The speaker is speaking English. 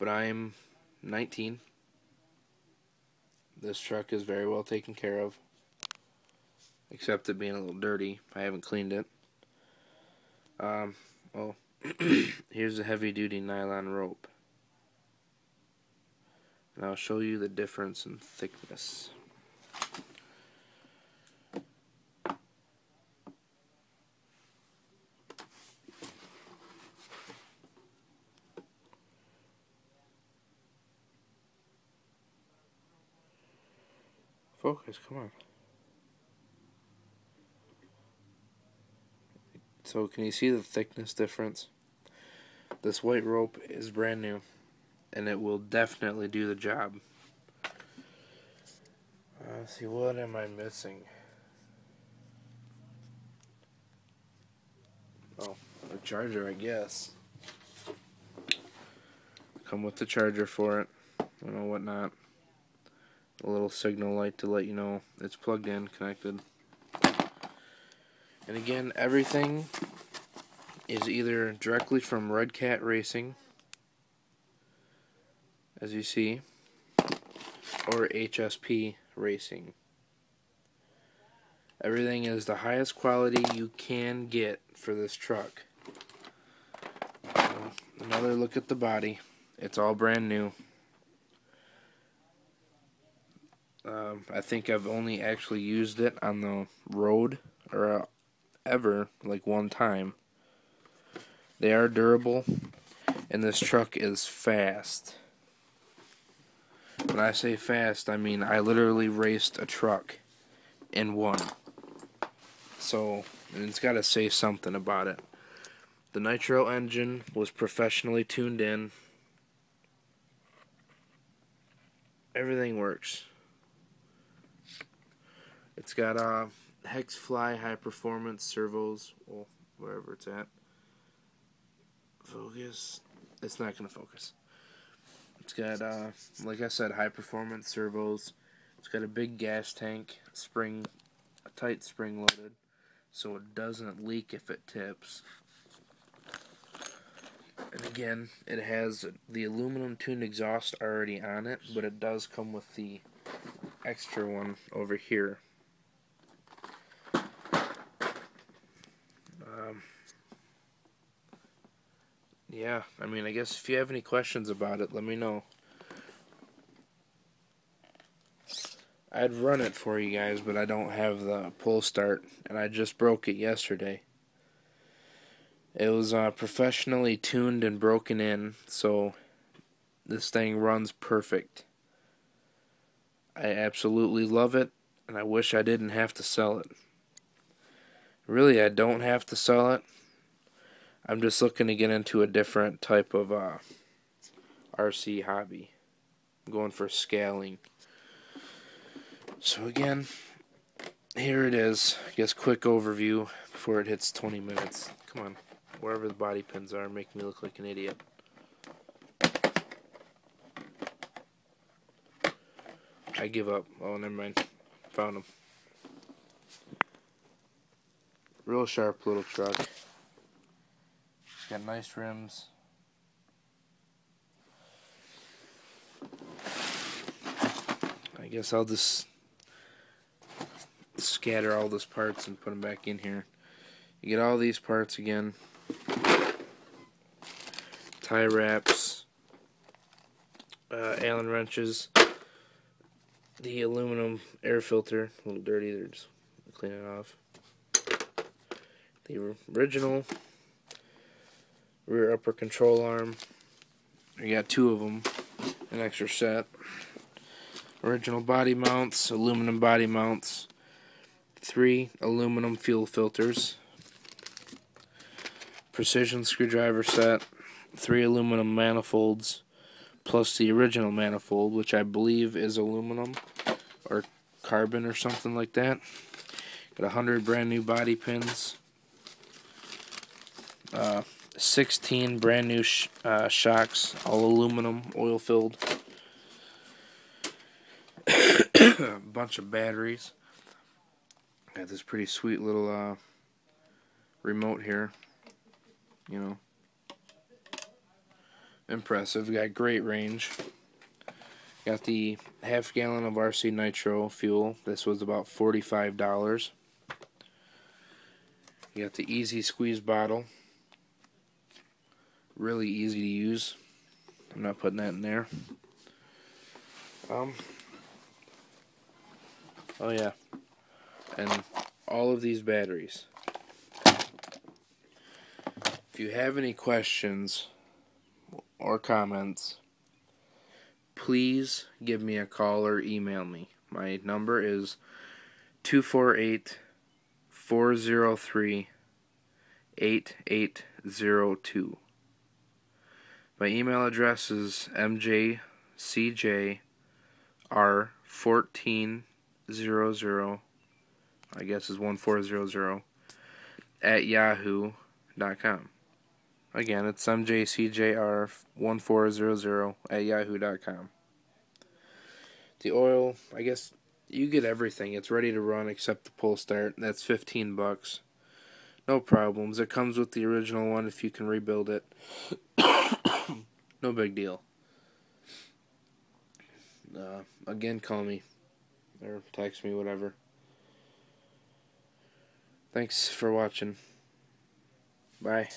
but I'm 19. This truck is very well taken care of, except it being a little dirty. I haven't cleaned it. Well, here's a heavy-duty nylon rope. And I'll show you the difference in thickness. Focus, come on. So can you see the thickness difference? This white rope is brand new, and it will definitely do the job. Let's see, what am I missing? Oh, the charger, I guess. Come with the charger for it, you know, whatnot. A little signal light to let you know it's plugged in, connected. And again, everything is either directly from Redcat Racing, as you see, or HSP Racing. Everything is the highest quality you can get for this truck. Another look at the body. It's all brand new. I think I've only actually used it on the road or ever like one time. They are durable, and this truck is fast. When I say fast, I mean I literally raced a truck and won. So, and it's got to say something about it. The nitro engine was professionally tuned in. Everything works. It's got hex fly high performance servos, well, wherever it's at. Focus. It's not going to focus. It's got, like I said, high performance servos. It's got a big gas tank, spring, a tight spring loaded, so it doesn't leak if it tips. And again, it has the aluminum tuned exhaust already on it, but it does come with the extra one over here. Yeah, I mean, I guess if you have any questions about it, let me know. I'd run it for you guys, but I don't have the pull start, and I just broke it yesterday. It was professionally tuned and broken in, so this thing runs perfect. I absolutely love it, and I wish I didn't have to sell it. Really, I don't have to sell it. I'm just looking to get into a different type of RC hobby. I'm going for scaling. So again, here it is. I guess quick overview before it hits 20 minutes. Come on, wherever the body pins are, make me look like an idiot. I give up. Oh, never mind. Found them. Real sharp little truck. Got nice rims. I guess I'll just scatter all those parts and put them back in here. You get all these parts again. Tie wraps. Allen wrenches. The aluminum air filter. A little dirty there, just clean it off. The original rear upper control arm. I got two of them, an extra set. Original body mounts, aluminum body mounts, 3 aluminum fuel filters, precision screwdriver set, 3 aluminum manifolds, plus the original manifold, which I believe is aluminum or carbon or something like that. Got 100 brand new body pins. 16 brand new shocks, all aluminum, oil filled. A bunch of batteries. Got this pretty sweet little remote here. You know, impressive. Got great range. Got the half gallon of RC Nitro fuel. This was about $45. You got the easy squeeze bottle. Really easy to use. I'm not putting that in there. Oh yeah. And all of these batteries. If you have any questions or comments, please give me a call or email me. My number is 248-403-8802. My email address is mjcjr1400, I guess is 1400, at yahoo.com. Again, it's mjcjr1400 at yahoo.com. The oil, I guess you get everything. It's ready to run except the pull start. That's $15. No problems. It comes with the original one if you can rebuild it. No big deal. Again, call me or text me, whatever. Thanks for watching. Bye.